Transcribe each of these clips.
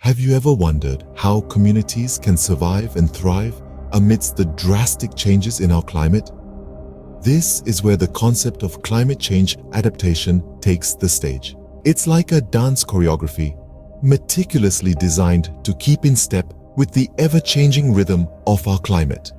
Have you ever wondered how communities can survive and thrive amidst the drastic changes in our climate? This is where the concept of climate change adaptation takes the stage. It's like a dance choreography, meticulously designed to keep in step with the ever-changing rhythm of our climate.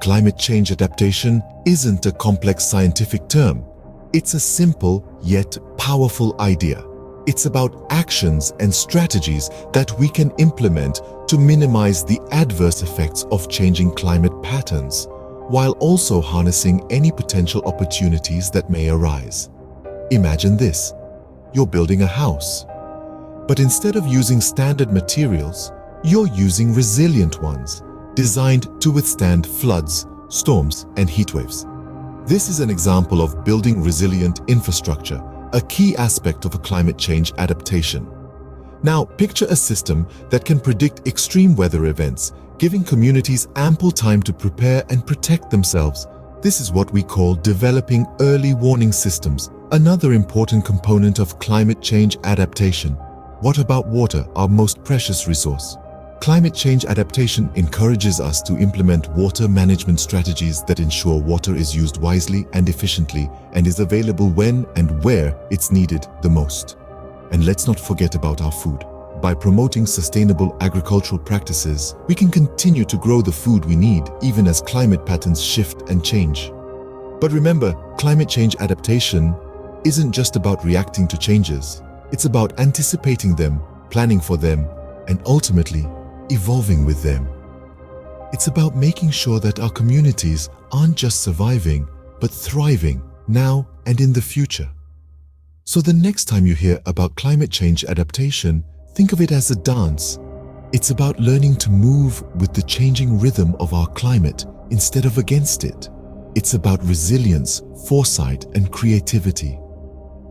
Climate change adaptation isn't a complex scientific term. It's a simple yet powerful idea. It's about actions and strategies that we can implement to minimize the adverse effects of changing climate patterns, while also harnessing any potential opportunities that may arise. Imagine this: you're building a house, but instead of using standard materials, you're using resilient ones, designed to withstand floods, storms, and heat waves. This is an example of building resilient infrastructure, a key aspect of a climate change adaptation. Now, picture a system that can predict extreme weather events, giving communities ample time to prepare and protect themselves. This is what we call developing early warning systems, another important component of climate change adaptation. What about water, our most precious resource? Climate change adaptation encourages us to implement water management strategies that ensure water is used wisely and efficiently and is available when and where it's needed the most. And let's not forget about our food. By promoting sustainable agricultural practices, we can continue to grow the food we need even as climate patterns shift and change. But remember, climate change adaptation isn't just about reacting to changes. It's about anticipating them, planning for them, and ultimately evolving with them. It's about making sure that our communities aren't just surviving, but thriving now and in the future. So the next time you hear about climate change adaptation, think of it as a dance. It's about learning to move with the changing rhythm of our climate instead of against it. It's about resilience, foresight, and creativity.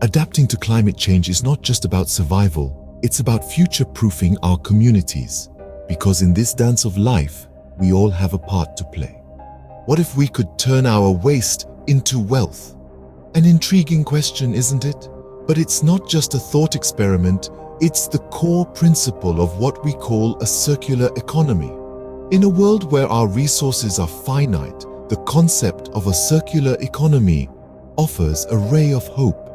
Adapting to climate change is not just about survival, it's about future-proofing our communities. Because in this dance of life, we all have a part to play. What if we could turn our waste into wealth? An intriguing question, isn't it? But it's not just a thought experiment, it's the core principle of what we call a circular economy. In a world where our resources are finite, the concept of a circular economy offers a ray of hope.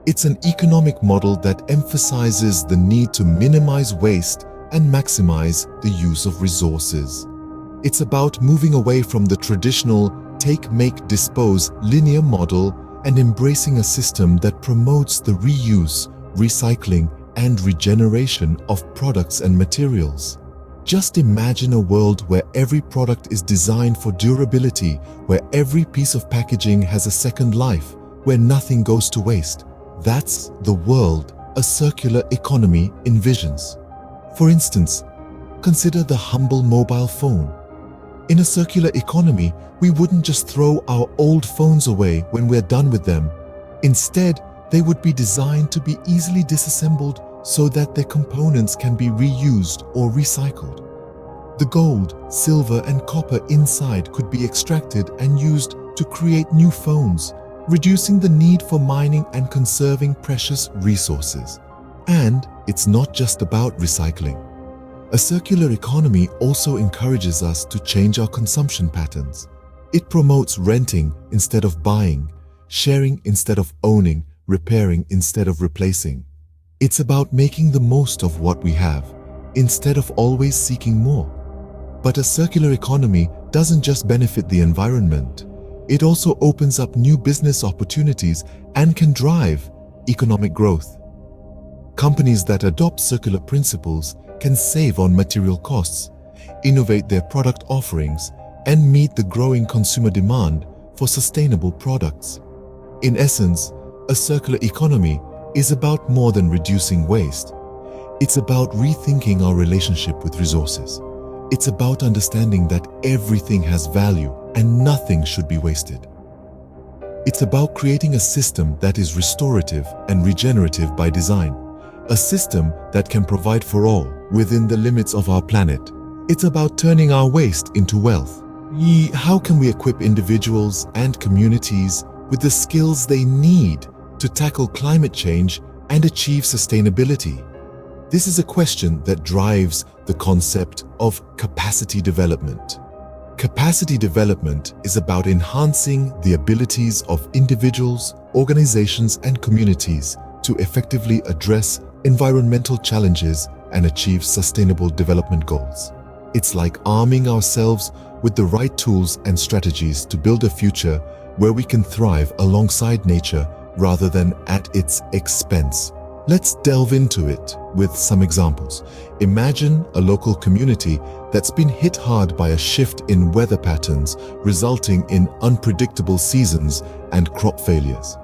It's an economic model that emphasizes the need to minimize waste and maximize the use of resources. It's about moving away from the traditional take, make, dispose linear model and embracing a system that promotes the reuse, recycling, and regeneration of products and materials. Just imagine a world where every product is designed for durability, where every piece of packaging has a second life, where nothing goes to waste. That's the world a circular economy envisions. For instance, consider the humble mobile phone. In a circular economy, we wouldn't just throw our old phones away when we're done with them. Instead, they would be designed to be easily disassembled so that their components can be reused or recycled. The gold, silver, and copper inside could be extracted and used to create new phones, reducing the need for mining and conserving precious resources. And it's not just about recycling. A circular economy also encourages us to change our consumption patterns. It promotes renting instead of buying, sharing instead of owning, repairing instead of replacing. It's about making the most of what we have, instead of always seeking more. But a circular economy doesn't just benefit the environment. It also opens up new business opportunities and can drive economic growth. Companies that adopt circular principles can save on material costs, innovate their product offerings, and meet the growing consumer demand for sustainable products. In essence, a circular economy is about more than reducing waste. It's about rethinking our relationship with resources. It's about understanding that everything has value and nothing should be wasted. It's about creating a system that is restorative and regenerative by design, a system that can provide for all within the limits of our planet. It's about turning our waste into wealth. How can we equip individuals and communities with the skills they need to tackle climate change and achieve sustainability? This is a question that drives the concept of capacity development. Capacity development is about enhancing the abilities of individuals, organizations, and communities to effectively address environmental challenges and achieve sustainable development goals. It's like arming ourselves with the right tools and strategies to build a future where we can thrive alongside nature rather than at its expense. Let's delve into it with some examples. Imagine a local community that's been hit hard by a shift in weather patterns, resulting in unpredictable seasons and crop failures.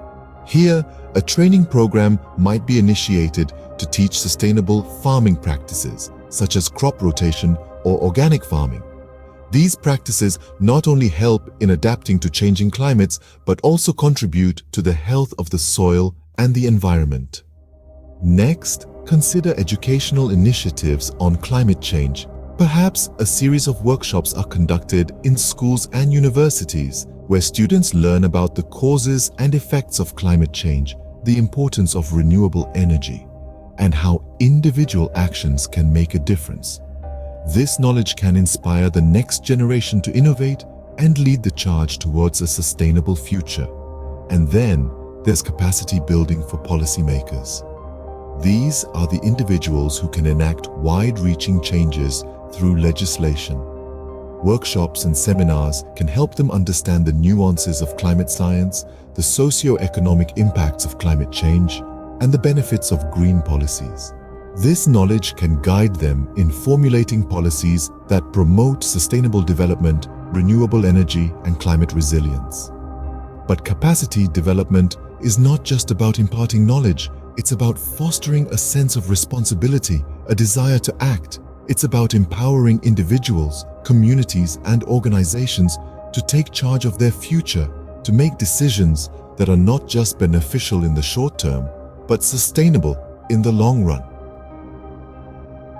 Here, a training program might be initiated to teach sustainable farming practices, such as crop rotation or organic farming. These practices not only help in adapting to changing climates, but also contribute to the health of the soil and the environment. Next, consider educational initiatives on climate change. Perhaps a series of workshops are conducted in schools and universities where students learn about the causes and effects of climate change, the importance of renewable energy, and how individual actions can make a difference. This knowledge can inspire the next generation to innovate and lead the charge towards a sustainable future. And then there's capacity building for policymakers. These are the individuals who can enact wide-reaching changes through legislation. Workshops and seminars can help them understand the nuances of climate science, the socio-economic impacts of climate change, and the benefits of green policies. This knowledge can guide them in formulating policies that promote sustainable development, renewable energy, and climate resilience. But capacity development is not just about imparting knowledge. It's about fostering a sense of responsibility, a desire to act. It's about empowering individuals, communities, and organizations to take charge of their future, to make decisions that are not just beneficial in the short term, but sustainable in the long run.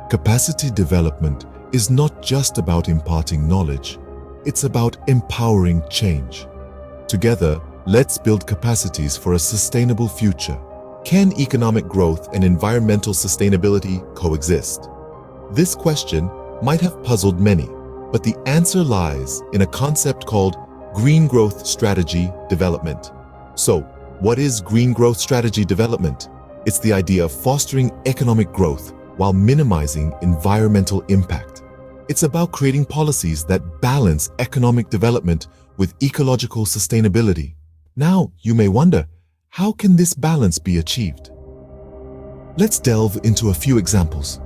Capacity development is not just about imparting knowledge, it's about empowering change. Together, let's build capacities for a sustainable future. Can economic growth and environmental sustainability coexist? This question might have puzzled many, but the answer lies in a concept called green growth strategy development. So, what is green growth strategy development? It's the idea of fostering economic growth while minimizing environmental impact. It's about creating policies that balance economic development with ecological sustainability. Now, you may wonder, how can this balance be achieved? Let's delve into a few examples.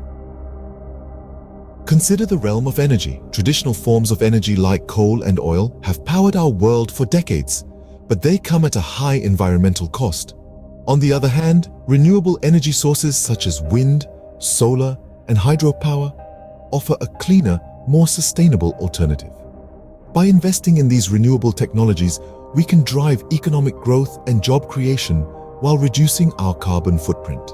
Consider the realm of energy. Traditional forms of energy like coal and oil have powered our world for decades, but they come at a high environmental cost. On the other hand, renewable energy sources such as wind, solar, and hydropower offer a cleaner, more sustainable alternative. By investing in these renewable technologies, we can drive economic growth and job creation while reducing our carbon footprint.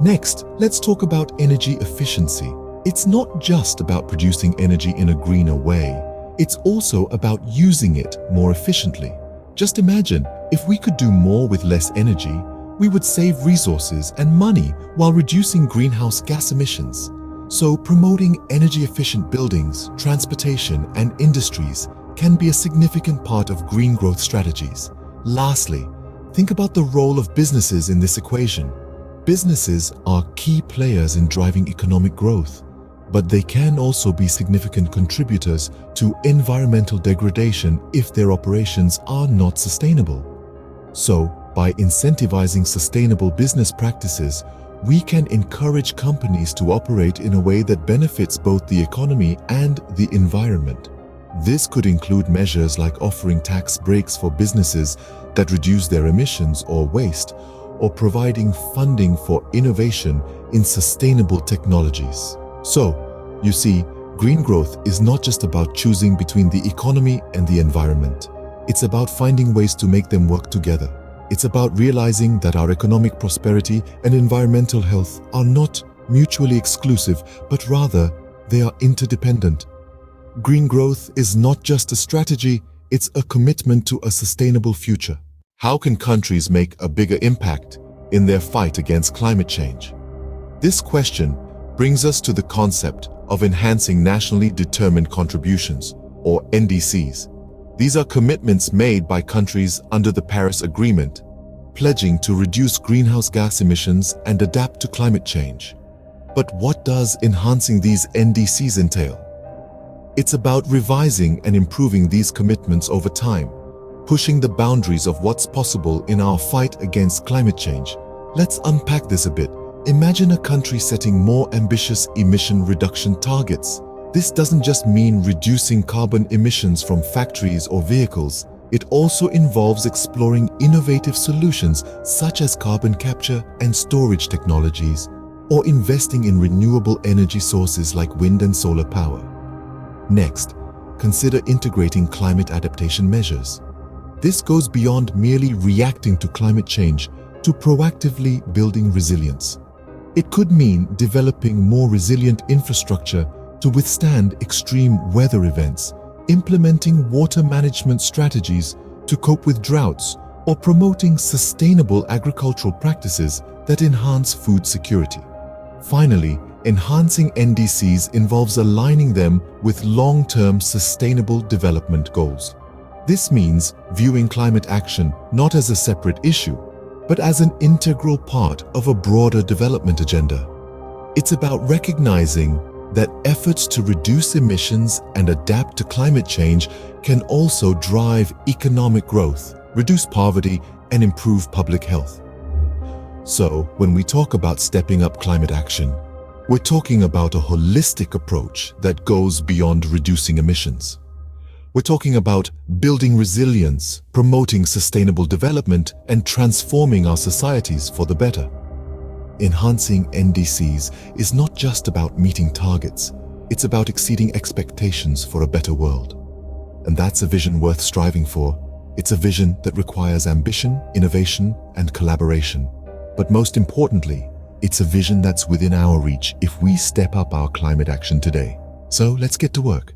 Next, let's talk about energy efficiency. It's not just about producing energy in a greener way. It's also about using it more efficiently. Just imagine, if we could do more with less energy, we would save resources and money while reducing greenhouse gas emissions. So, promoting energy-efficient buildings, transportation, and industries can be a significant part of green growth strategies. Lastly, think about the role of businesses in this equation. Businesses are key players in driving economic growth, but they can also be significant contributors to environmental degradation if their operations are not sustainable. So, by incentivizing sustainable business practices, we can encourage companies to operate in a way that benefits both the economy and the environment. This could include measures like offering tax breaks for businesses that reduce their emissions or waste, or providing funding for innovation in sustainable technologies. So, you see, green growth is not just about choosing between the economy and the environment. It's about finding ways to make them work together. It's about realizing that our economic prosperity and environmental health are not mutually exclusive, but rather they are interdependent. Green growth is not just a strategy, it's a commitment to a sustainable future. How can countries make a bigger impact in their fight against climate change? This question brings us to the concept of enhancing nationally determined contributions, or NDCs. These are commitments made by countries under the Paris Agreement, pledging to reduce greenhouse gas emissions and adapt to climate change. But what does enhancing these NDCs entail? It's about revising and improving these commitments over time, pushing the boundaries of what's possible in our fight against climate change. Let's unpack this a bit. Imagine a country setting more ambitious emission reduction targets. This doesn't just mean reducing carbon emissions from factories or vehicles. It also involves exploring innovative solutions such as carbon capture and storage technologies, or investing in renewable energy sources like wind and solar power. Next, consider integrating climate adaptation measures. This goes beyond merely reacting to climate change to proactively building resilience. It could mean developing more resilient infrastructure to withstand extreme weather events, implementing water management strategies to cope with droughts, or promoting sustainable agricultural practices that enhance food security. Finally, enhancing NDCs involves aligning them with long-term sustainable development goals. This means viewing climate action not as a separate issue, but as an integral part of a broader development agenda. It's about recognizing that efforts to reduce emissions and adapt to climate change can also drive economic growth, reduce poverty, and improve public health. So, when we talk about stepping up climate action, we're talking about a holistic approach that goes beyond reducing emissions. We're talking about building resilience, promoting sustainable development, and transforming our societies for the better. Enhancing NDCs is not just about meeting targets, it's about exceeding expectations for a better world. And that's a vision worth striving for. It's a vision that requires ambition, innovation, and collaboration. But most importantly, it's a vision that's within our reach if we step up our climate action today. So let's get to work.